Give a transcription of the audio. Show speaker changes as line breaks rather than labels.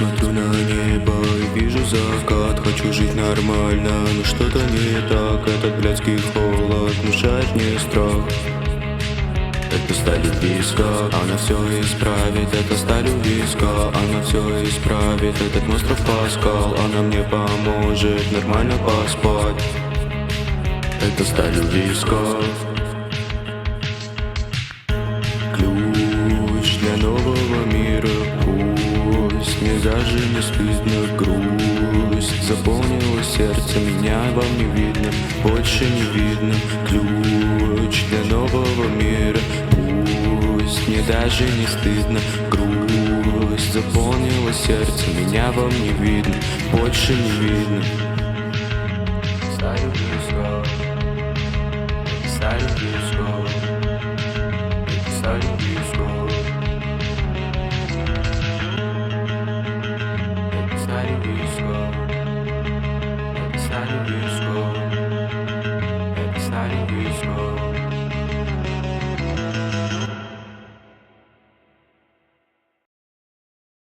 смотрю на небо и вижу закат. Хочу жить нормально, но что-то не так. Этот блядский холод внушает мне страх. Это сталь виска, она все исправит. Это сталь виска, она все исправит. Этот монстров Паскал, она мне поможет нормально поспать. Это сталь виска. Ключ для нового мира. Пусть мне даже не стыдно, грусть заполнила сердце, меня вам не видно, больше не видно. Ключ для нового мира. Пусть мне даже не стыдно, грусть заполнила сердце, меня вам не видно, больше не видно. Сталь близко, сталь близко, сталь близко. Start to be